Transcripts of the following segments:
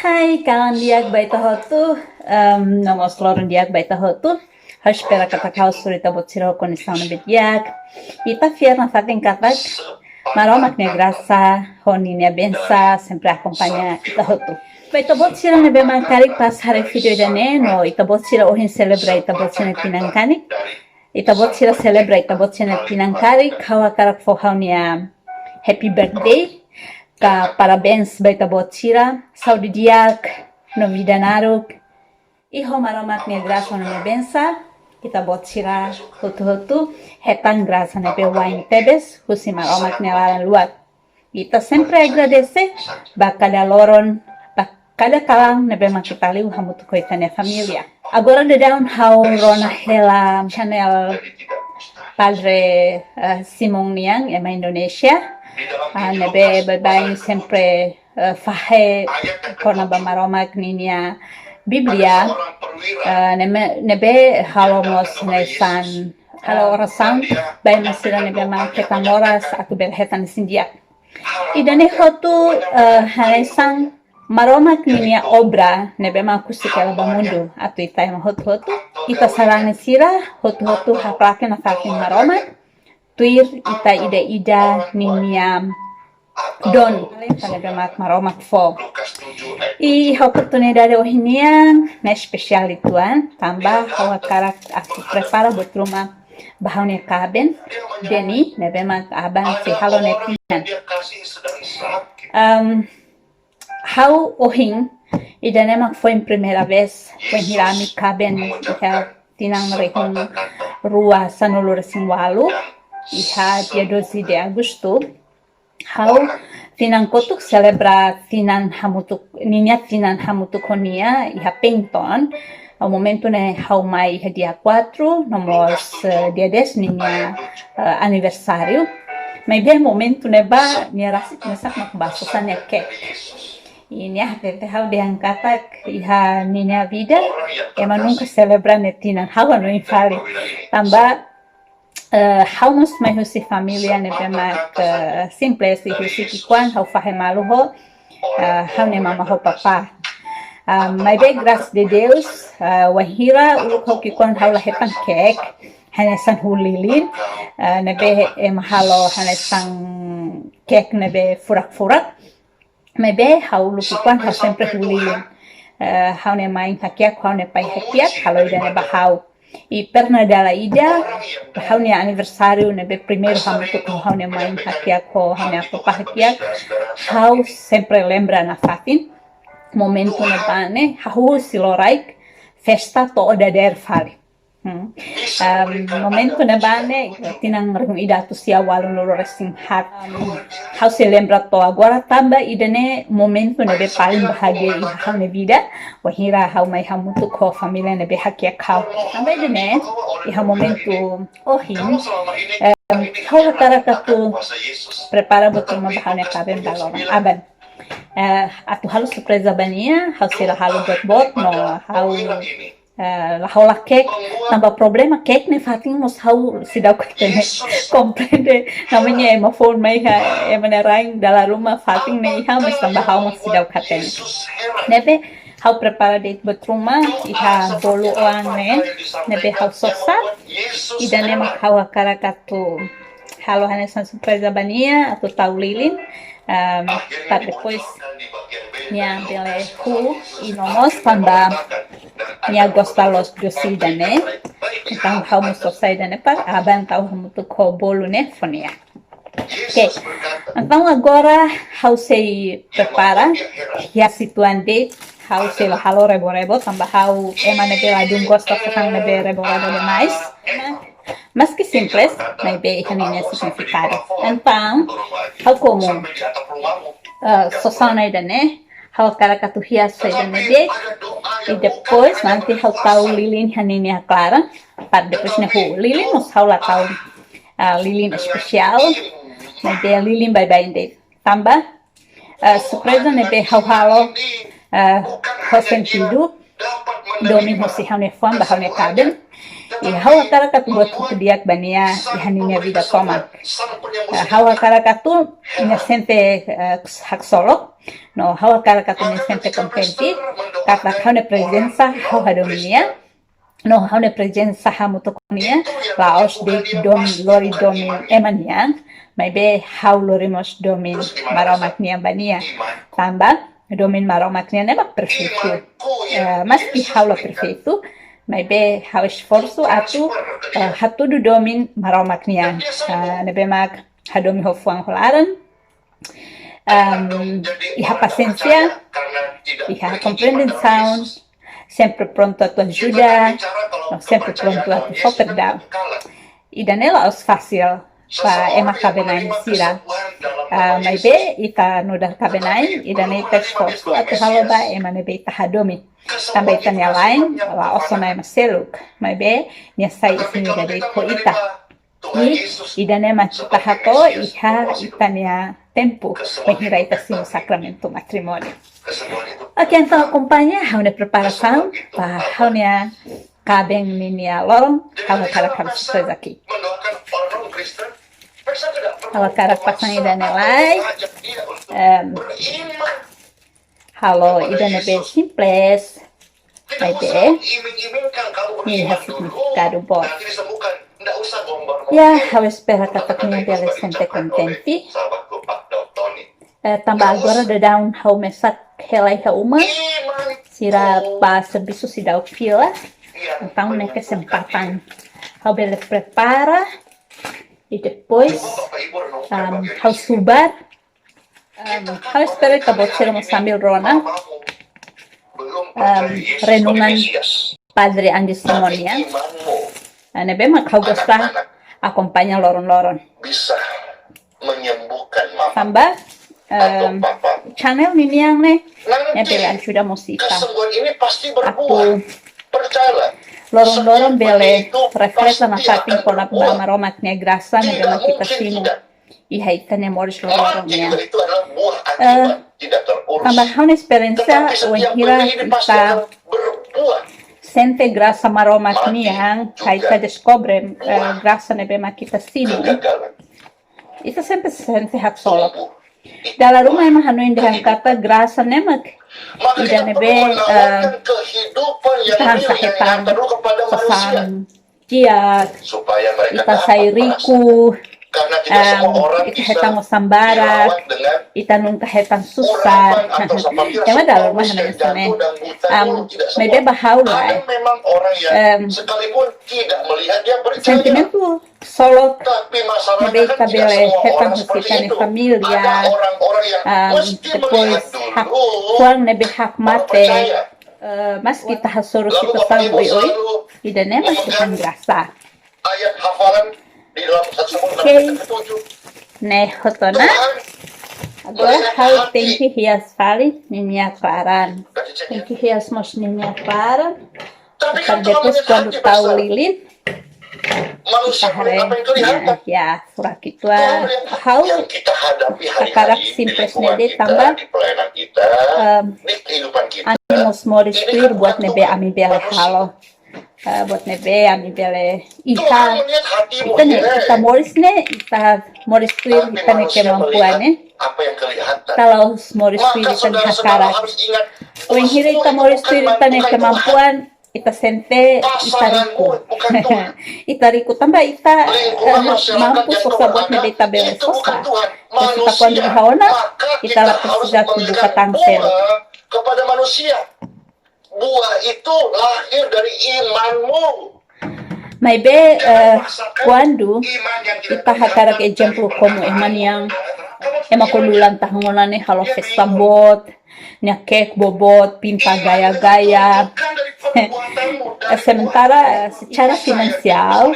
Hai, kawan diag baita hotu, nomos lorun diag baita hotu. Espera kata kau surita bocira condição bit diag. Ita fierna fatin katak. Maromak ne graça, honine bença, sempre acompanha ita hotu. Baita bocira ne bema tarik pas hari video dane no ita bocira ohin celebra ita bocira tinangkani. Ita bocira celebra ita bocira tinangkari kawa karak fohaunia happy birthday. Parabéns baita bocira, saúde diak, novida naruk. Iho maromak ne graça no me bença. Kita bocira hutu hetan graça ne wine tebes, husi maromak ne laran luat. Kita sempre agradece bakada loron, bakada kalang ne bema kita liu hamutu koitane familia. Agora de down how rona hela channel Padre Simon Niang ema Indonesia. Nebe babain sempre fahe korna bamaromak ninia Biblia nebe halomos nesan halo orasan bay masira nebe man ketamoras atu berhetan sindia idane hotu hanesan maromak ninia obra nebe man kusikela bamundu atu itai hotu ita sarane sira hotu haplake na fakin maromak tuir ita ida ninia don pada bemak maromak fo e oportunidade ohinian na especial ituan tambah hawa karak aku prepara buat rumah bahaunya kaben deni na bemak aban si halo nepian how ohin ida nemak foi em primeira vez when hirami kaben iha tinang rehung rua sanulur singwalu iha dia 12 de agosto how tinan kotuk celebra tinan hamutuk konia iha penton ao momento ne how mai iha dia 4 nomos dia 10 ninya aniversário mas bem momento ne ba nia rasit nesak mak basosan ya kek ini tete how diangkatak iha ninya vida emang nunca celebra netinan how no infale tambah how mas mai husi familia ne bemak simples si husi kikuan how fahe maluho how ne mama ho papa mai be graças de Deus wahira ho kikuan how la hepan kek hanesan hulilin ne be mahalo hanesan kek ne be furak mai be how lu kikuan how sempre hulilin how ne main hakiak how ne pai hakiak kalau ida ne bahau e perna dela ida haune aniversário nebe primeiro hamutu ko haune mãe hakia ko haune papa hakia how sempre lembra na fatin momento ne bane how siloraik festa to da der fale momento ne bane tinang ring ida tu sia walu no resting hat how se lembra to agora tamba ida ne momento ne be paling bahagia i haune vida wahira how mai hamutu ko família ne be hakia kau tamba ida ne i ha momento ohin how tarakatu prepara botul ma bahane kaben balon aban atu halu surpresa bania how sila halu bot no how la cake tambah problema cake ne fatin mos how sidau kene komprende namanya ema phone mai ha ema raing dalam rumah fatin ne ha mas tambah how mos sidau kene nebe how prepara date buat rumah iha bolu ane nebe how sosa ida ne mak how karakatu halo hanesan surpresa bania atau tahu lilin para depois minha bele e nomos tambah minha gosta los josida né então vamos sair né para aban tahu muito ko bolo né fonia ok então agora how se prepara ya situande how se halo rebo tambah how emane bela dum gosta fazendo nebe rebo demais mas que simples nebe ikanine significado então how como sosana ida né how karakatu hiasa ida nebe e depois nanti how tahu lilin haninya clara para depois ne lilin nos how la tahu lilin especial nebe lilin bye inde tambah surpresa nebe how halo ho sentido domin ho si how ne fam how ne kaden Hawa karakatu buat kudiak bania ihaninya vida tomak. Hawa karakatu nya sente hak solok. No hawa karakatu nya sente contenti. Kata haune presença hawa dominia. No haune presença hamutokonia. Laos de dom lori domin emania. Mai be hau lorimos domin maromaknia bania. Tambah domin maromaknia nema perfeito. Mas que haula perfeito. Mas be hau esforço atu hatu do domin maromaknia. Nebe mak hadomi hofuang holaran. Iha paciência, iha compreensão, sempre pronto a tua ajuda, sempre pronto a te socorrer. E danela os fácil pa ema kabenain sira. Mas be ita nudar kabenain, e daneta esforço a te haloba ema nebe ita hadomi. Também tanya lain, la osona ema seluk. Mas be nia sai isini dari ko ita. E danema kita hato iha itania tempo mengira ita sim sacramento matrimônio. Ok, então acompanha a minha preparação para a minha cabem minha lorong, a cara coisas aqui. A cara passando da nelai. Halo, idane bem simples. Vai ver. Ini significado bom. Ya, eu espero que a minha bela sente contente. Tambah agora de dar hau mesak helai uma sira pa serviço se dá o fila. Então, né, kesempatan hau bela prepara e depois hau subar. Hau espero que botirmos sambil rona renungan Padre Andi Simonia. Nebe mak hau gospa acompanha loron-loron. Bisa menyembuhkan mama. Tambah channel ini yang nih yang pilihan sudah musika. Kesembuhan ini pasti berbuah. Aku Percayalah. lorong-lorong bele refresa na sating kolap na maromatnya grasa na gama kita sino. Ihaitan ya moris lorong-lorongnya. Itu adalah buah akibat tidak terurus. Tambahan experiência wahira kita berbuah. sente grasa maromatnya yang kita descobre grasa na gama kita sino. Kegagalan. Itu sempre sente hak solok. Dalam rumah emang hanuin dengan kata grasa nemak. Ida nebe tahan sakitan pesan kiat supaya mereka ita sairiku karena tidak semua orang ita bisa hetang sambarat dilawat dengan ita nung kahetang susar tema dalam rumah hanuin sana mebe bahau ada lah memang orang yang sekalipun tidak melihat dia percaya sentimental solok tapi masalahnya mebe kan tidak kabele semua hetang orang seperti hasitan itu familia ada orang-orang yang mesti depois melihat hak dulu kuang nebe hak mate percaya. mas kita hasuruh Lalu kita Bapak tahu Ibu oi selalu ida nema sihan grasa ayat hafalan di dalam 1 Samuel Okay. 7 ne hotona Tuhan agora how tem que rias fale minha claran kasih cek tem ya. que rias mos minha clara Tapi kan para Tuhan depois melihat quando hati tahu besar. lilin Manusia melihat apa yang kelihatan. ya surat Tuhan kita melihat how yang kita hadapi Akarak hari-hari di simples lingkungan nede kita, tambah, di pelayanan kita, di kehidupan kita. animos moris Ini clear kan buat bukan nebe Tuhan, ami bele manusia. halo buat nebe ami bele Tuhan iha melihat hatimu, kita ne Hire. kita moris ne kita moris clear Tapi kita ne manusia kemampuan ne melihat apa yang kelihatan. kalau moris clear Maka kita ne saudara-saudara hakarak harus ingat when bahwa hire semua kita itu moris bukan clear kita ne Tuhan. kemampuan ita sente Pasanganmu, itariku bukan Tuhan. itariku tambah ita Lingkungan masyarakat mampu yang sosa kau buat nebe berada, ita bele itu bukan sosa Tuhan. kita kuan Manusia. dihaona Maka kita kita lapis harus sudah tubuh memberikan katangsel buah kepada manusia. Buah itu lahir dari imanmu. Maybe quando Iman yang tidak ita hakarak exemplo como eman yang ema kondulan tahungonane halo festa bot nya kek bobot pinta gaya-gaya sementara secara finansial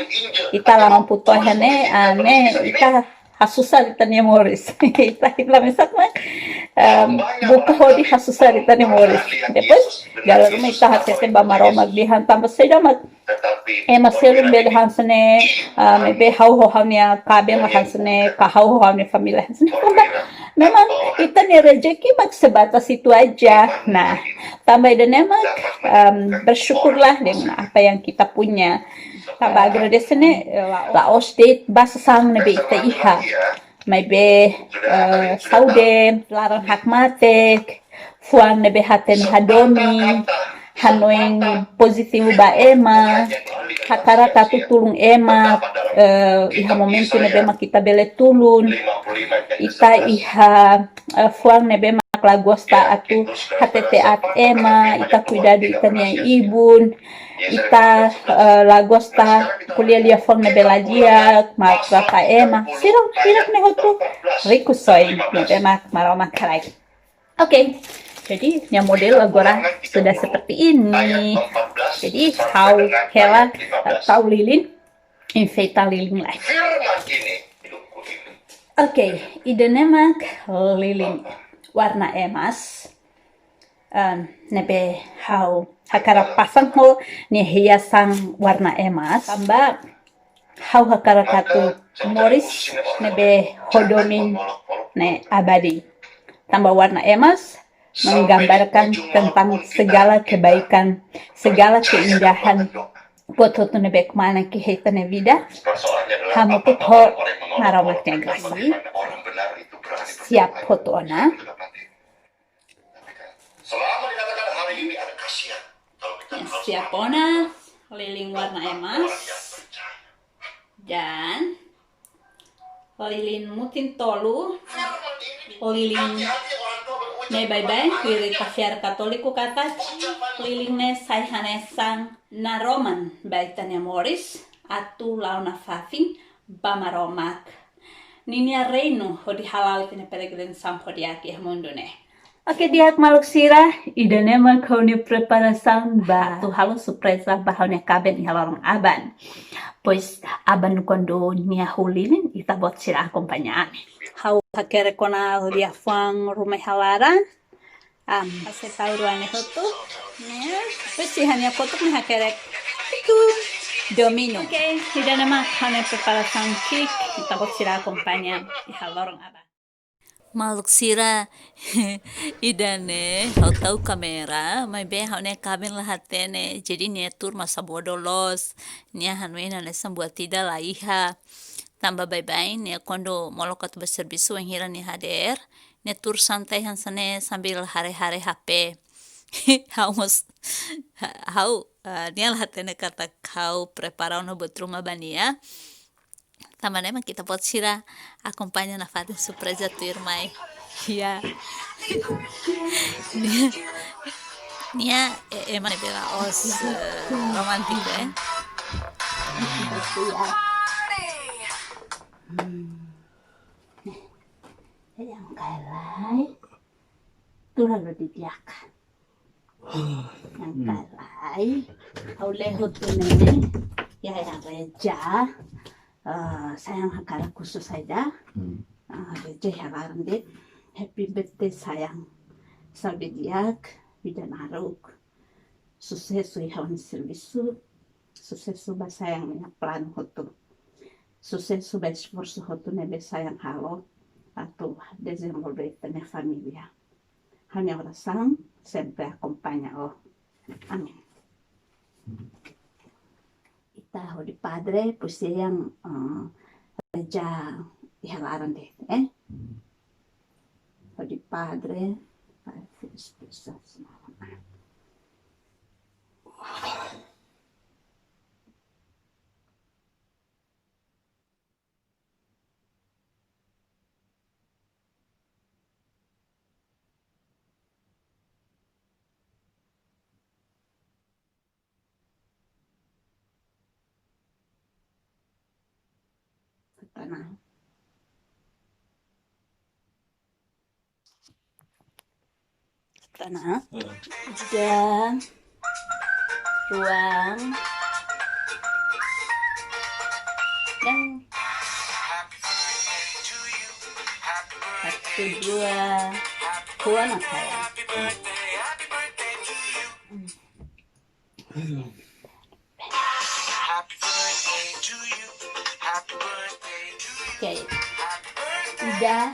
ita la mampu tohane ane ita hasusar ita ni moris ita la mesat mah buka hodi hasusar ita ni moris depois dalam rumah ita hasete ba maroma dihantam sedamat ema selum bele hansene mebe hau ho hamnya kabe ma hansene ka hau ho hamnya família hansene memang kita nih rezeki mak sebatas itu aja. Nah, tambah dan emak bersyukurlah dengan apa yang kita punya. Tambah agradecernya la ostet basa sang nebe ita iha. May be saude larang hakmatek, fuang nebe haten hadomi, hanoeng positivo ba ema, hakara katu tulung ema, iha momentu nebe mak kita bele tulun, ita iha fuang nebe mak lagosta atu hatete at ema, ita cuidado ita nia ibun, ita lagosta kuliah lia fuang nebe ladia, mak rata ema, sirang hinak ne hotu, riku soy nebe mak maramak karai. Oke, jadi yang model agora sudah seperti ini. Jadi how Hela tahu lilin, infeita lilin lah. Oke, idenya mak lilin warna emas. Nebe how hakara pasang ho nih hiasan warna emas. Tambah how hakara katu moris nebe hodomin ne abadi. Tambah warna emas menggambarkan tentang segala kebaikan, segala keindahan. Foto tu nebek mana ki hetane vida, hamu tu ho maramatnya gasi. Siap foto ona. Selama dikatakan hari ini ada kasihan. Siap ona, lilin warna emas dan lilin mutin tolu, lilin ne bye-bye, kuiri kafiar katoliku kata, lilin ne sayhanesang na roman baitanya moris, atu launa fafin, bamaromak. Ninia reino, hodi halal tine peregrin sam hodiaki mundo ne. Oke, diak maluk sira, idane mak hauni preparação ba. Tu halo surpresa bahaunya kaben ihalorong aban. Pois aban quando nia hulilin ita bot sira acompanhar. Hau hakere kona lia fang rumah halaran. Ase tahu ruane hotu. Ne, pois si hanya foto ni hakere. Itu domino. Oke, idane mak hauni preparação kik ita bot sira acompanhar ihalorong aban. Maluk sira idane hau tahu kamera mai be hau ne kabin lahatene jadi ne tur masa bodolos nia hanuina ne sambuat tidak laiha tambah bye-bye ne kondo molokat berserbisu yang hira ni hader ne tur santai hansane sambil hare-hare HP hau nia lahatene kata kau preparau no buat rumah bania. Tambah emang kita pot sira acompanha na fada surpresa tu irmai. Ya. Nia emang bela os romantik Yang kalai tu lalu didiakan. Yang kalai au lehut tu nene ya yang reja. Sayang hakara khusus saja. Reja halaran deh. Happy birthday sayang. Sabi diak bidan aruk. Sucesso ihawan serviço. Sucesso ba sayang minha plano hotu. Sucesso ba esforço hotu nebe sayang halo. Atau desenvolver minha família. Hanya oração sempre acompanha o. Amin. Tahu di padre pues yang reja ihalaran deh di padre tanah. Tanah. Dan ruang yang satu dua kuah saya. Oke, udah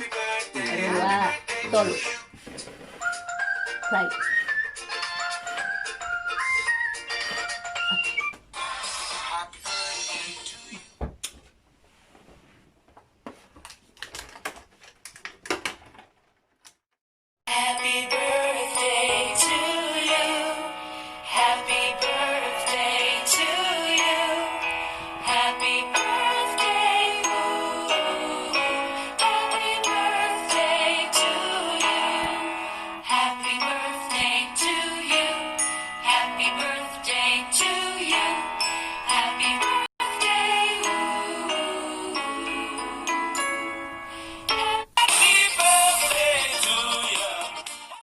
dua, tol. Right.